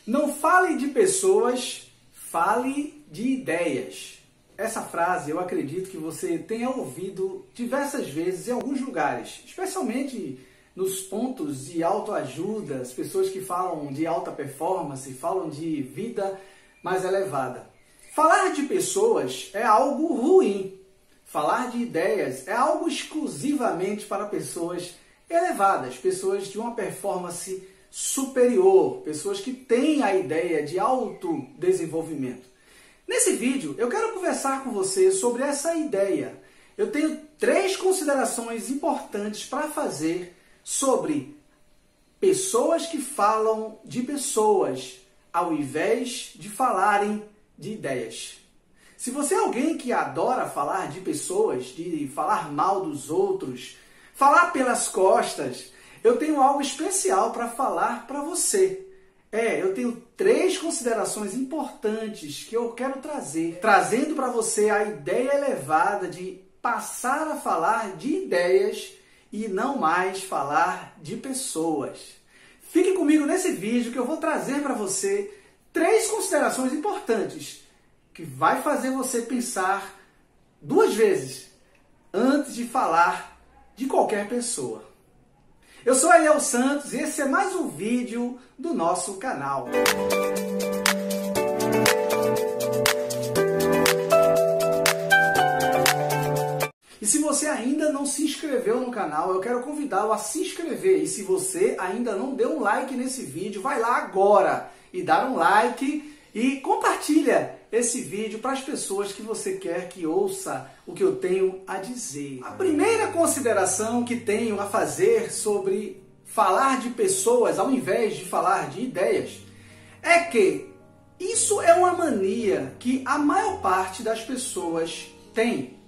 Não fale de pessoas, fale de ideias. Essa frase eu acredito que você tenha ouvido diversas vezes em alguns lugares, especialmente nos pontos de autoajuda, as pessoas que falam de alta performance, falam de vida mais elevada. Falar de pessoas é algo ruim. Falar de ideias é algo exclusivamente para pessoas elevadas, pessoas de uma performance superior, pessoas que têm a ideia de autodesenvolvimento. Nesse vídeo, eu quero conversar com você sobre essa ideia. Eu tenho 3 considerações importantes para fazer sobre pessoas que falam de pessoas, ao invés de falarem de ideias. Se você é alguém que adora falar de pessoas, de falar mal dos outros, falar pelas costas, eu tenho algo especial para falar para você. Eu tenho 3 considerações importantes que eu quero trazendo para você a ideia elevada de passar a falar de ideias e não mais falar de pessoas. Fique comigo nesse vídeo que eu vou trazer para você 3 considerações importantes que vai fazer você pensar 2 vezes antes de falar de qualquer pessoa. Eu sou Ariel Santos e esse é mais um vídeo do nosso canal. E se você ainda não se inscreveu no canal, eu quero convidá-lo a se inscrever. E se você ainda não deu um like nesse vídeo, vai lá agora e dar um like e compartilha esse vídeo para as pessoas que você quer que ouça o que eu tenho a dizer. A primeira consideração que tenho a fazer sobre falar de pessoas ao invés de falar de ideias é que isso é uma mania que a maior parte das pessoas tem.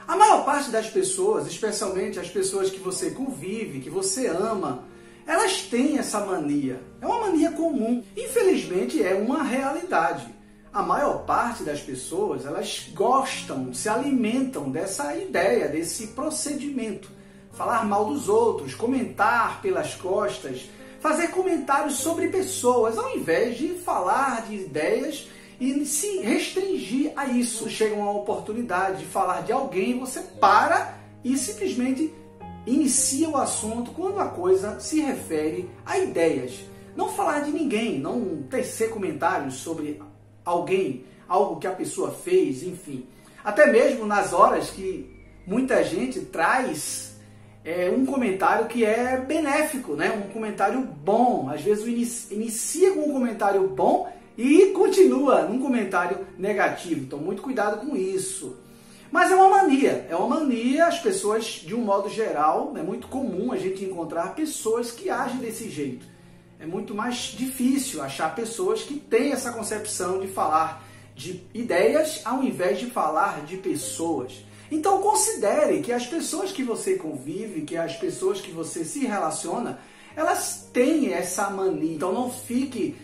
A maior parte das pessoas, especialmente as pessoas que você convive, que você ama, elas têm essa mania. É uma mania comum. Infelizmente, é uma realidade. A maior parte das pessoas, elas gostam, se alimentam dessa ideia, desse procedimento. Falar mal dos outros, comentar pelas costas, fazer comentários sobre pessoas, ao invés de falar de ideias e se restringir a isso. Chega uma oportunidade de falar de alguém, você para e simplesmente inicia o assunto quando a coisa se refere a ideias. Não falar de ninguém, não tecer comentários sobre alguém, algo que a pessoa fez, enfim. Até mesmo nas horas que muita gente traz um comentário que é benéfico, né? Um comentário bom. Às vezes inicia com um comentário bom e continua num comentário negativo. Então, muito cuidado com isso. Mas é uma mania, as pessoas, de um modo geral, é muito comum a gente encontrar pessoas que agem desse jeito. É muito mais difícil achar pessoas que têm essa concepção de falar de ideias ao invés de falar de pessoas. Então considere que as pessoas que você convive, que as pessoas que você se relaciona, elas têm essa mania. Então não fique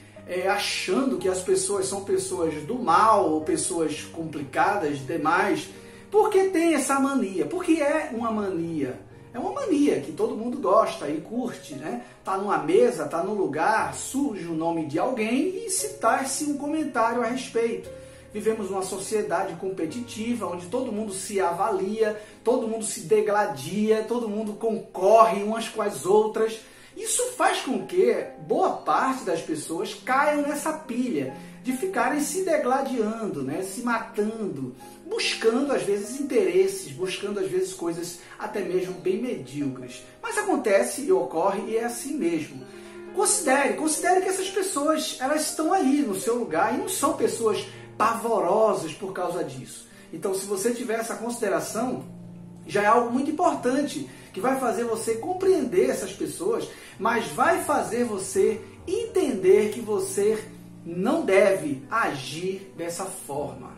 achando que as pessoas são pessoas do mal ou pessoas complicadas demais, porque tem essa mania, porque é uma mania. É uma mania que todo mundo gosta e curte, né? Tá numa mesa, tá num lugar, surge o nome de alguém e citar-se um comentário a respeito. Vivemos numa sociedade competitiva, onde todo mundo se avalia, todo mundo se degladia, todo mundo concorre umas com as outras. Isso faz com que boa parte das pessoas caiam nessa pilha de ficarem se degladiando, né? Se matando, buscando às vezes interesses, buscando às vezes coisas até mesmo bem medíocres. Mas acontece e ocorre e é assim mesmo. Considere que essas pessoas, elas estão aí no seu lugar e não são pessoas pavorosas por causa disso. Então, se você tiver essa consideração, já é algo muito importante, que vai fazer você compreender essas pessoas, mas vai fazer você entender que você não deve agir dessa forma.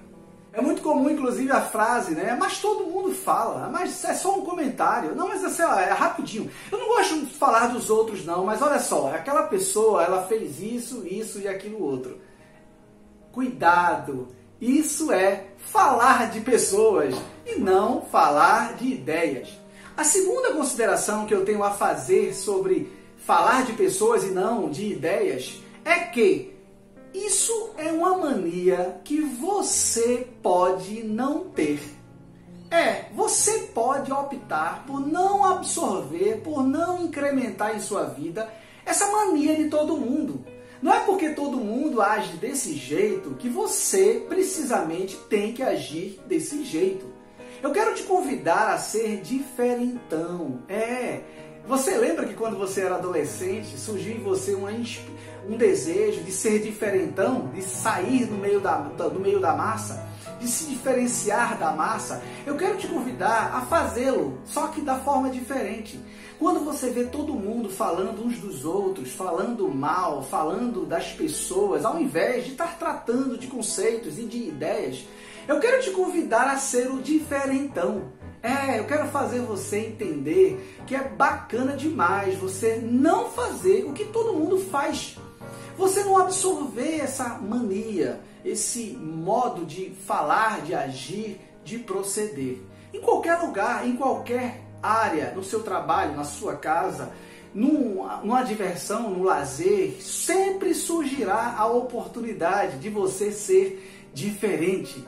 É muito comum, inclusive, a frase, né? Mas todo mundo fala, mas é só um comentário. Não, mas sei lá, é rapidinho. Eu não gosto de falar dos outros, não, mas olha só, aquela pessoa, ela fez isso, isso e aquilo outro. Cuidado! Isso é falar de pessoas e não falar de ideias. A segunda consideração que eu tenho a fazer sobre falar de pessoas e não de ideias é que Isso é uma mania que você pode não ter. Você pode optar por não absorver, por não incrementar em sua vida essa mania de todo mundo. Não é porque todo mundo age desse jeito que você precisamente tem que agir desse jeito. Eu quero te convidar a ser diferentão. Você lembra que quando você era adolescente, surgiu em você um desejo de ser diferentão, de sair do meio da massa, de se diferenciar da massa? Eu quero te convidar a fazê-lo, só que da forma diferente. Quando você vê todo mundo falando uns dos outros, falando mal, falando das pessoas, ao invés de estar tratando de conceitos e de ideias, eu quero te convidar a ser o diferentão. Eu quero fazer você entender que é bacana demais você não fazer o que todo mundo faz. Você não absorver essa mania, esse modo de falar, de agir, de proceder. Em qualquer lugar, em qualquer área, no seu trabalho, na sua casa, numa diversão, no lazer, sempre surgirá a oportunidade de você ser diferente.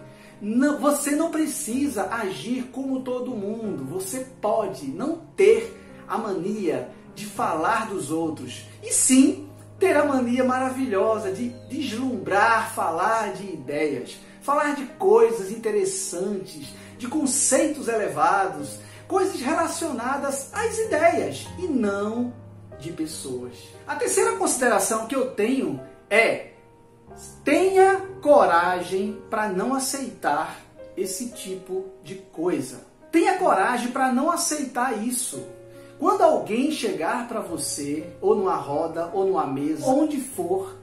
Você não precisa agir como todo mundo. Você pode não ter a mania de falar dos outros, e sim ter a mania maravilhosa de deslumbrar, falar de ideias, falar de coisas interessantes, de conceitos elevados, coisas relacionadas às ideias e não de pessoas. A terceira consideração que eu tenho é: tenha coragem para não aceitar esse tipo de coisa. Tenha coragem para não aceitar isso. Quando alguém chegar para você, ou numa roda, ou numa mesa, onde for,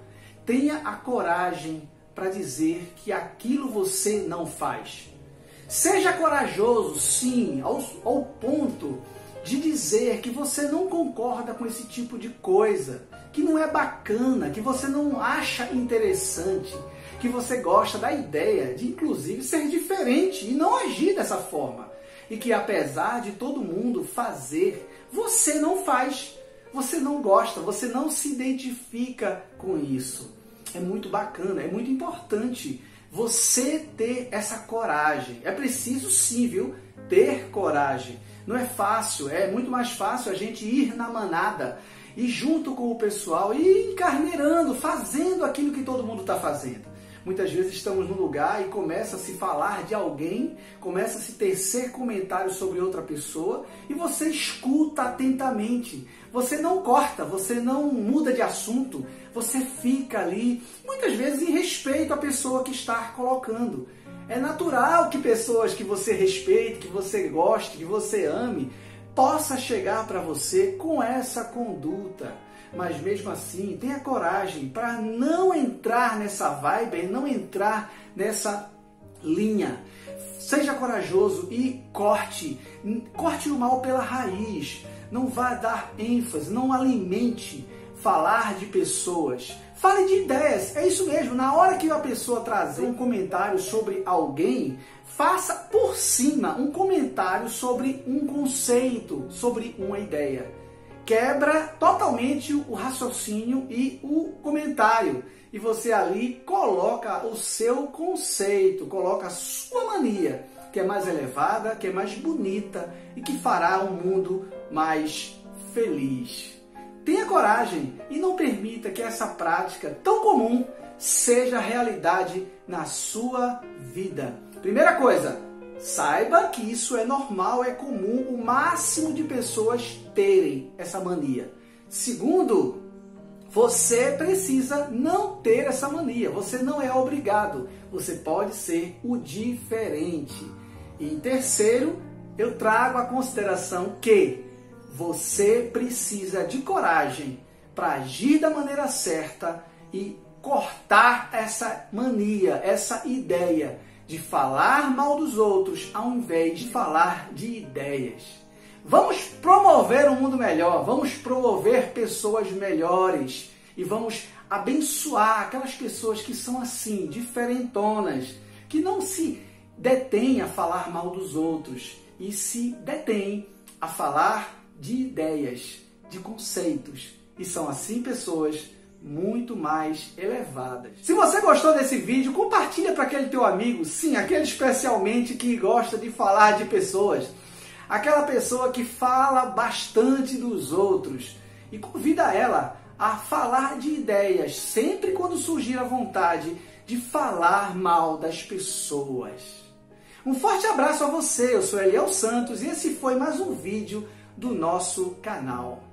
tenha a coragem para dizer que aquilo você não faz. Seja corajoso, sim, ao ponto de dizer que você não concorda com esse tipo de coisa, que não é bacana, que você não acha interessante, que você gosta da ideia de, inclusive, ser diferente e não agir dessa forma. E que, apesar de todo mundo fazer, você não faz, você não gosta, você não se identifica com isso. É muito bacana, é muito importante você ter essa coragem. É preciso sim, viu? Ter coragem. Não é fácil, é muito mais fácil a gente ir na manada e junto com o pessoal e encarneirando, fazendo aquilo que todo mundo está fazendo. Muitas vezes estamos num lugar e começa a se falar de alguém, começa a se tecer comentários sobre outra pessoa e você escuta atentamente. Você não corta, você não muda de assunto, você fica ali, muitas vezes em respeito à pessoa que está colocando. É natural que pessoas que você respeite, que você goste, que você ame, possa chegar para você com essa conduta. Mas mesmo assim, tenha coragem para não entrar nessa vibe, não entrar nessa linha. Seja corajoso e corte o mal pela raiz. Não vá dar ênfase, não alimente falar de pessoas. Fale de ideias, é isso mesmo. Na hora que a pessoa trazer um comentário sobre alguém, faça por cima um comentário sobre um conceito, sobre uma ideia. Quebra totalmente o raciocínio e o comentário. E você ali coloca o seu conceito, coloca a sua mania, que é mais elevada, que é mais bonita e que fará um mundo mais feliz. Tenha coragem e não permita que essa prática tão comum seja realidade na sua vida. Primeira coisa, saiba que isso é normal, é comum, o máximo de pessoas terem essa mania. Segundo, você precisa não ter essa mania, você não é obrigado, você pode ser o diferente. E em terceiro, eu trago a consideração que você precisa de coragem para agir da maneira certa e cortar essa mania, essa ideia de falar mal dos outros ao invés de falar de ideias. Vamos promover um mundo melhor, vamos promover pessoas melhores e vamos abençoar aquelas pessoas que são assim, diferentonas, que não se detêm a falar mal dos outros e se detêm a falar de ideias, de conceitos. E são assim pessoas muito mais elevadas. Se você gostou desse vídeo, compartilha para aquele teu amigo, sim, aquele especialmente que gosta de falar de pessoas, aquela pessoa que fala bastante dos outros, e convida ela a falar de ideias sempre quando surgir a vontade de falar mal das pessoas. Um forte abraço a você, eu sou Eliel Santos e esse foi mais um vídeo do nosso canal.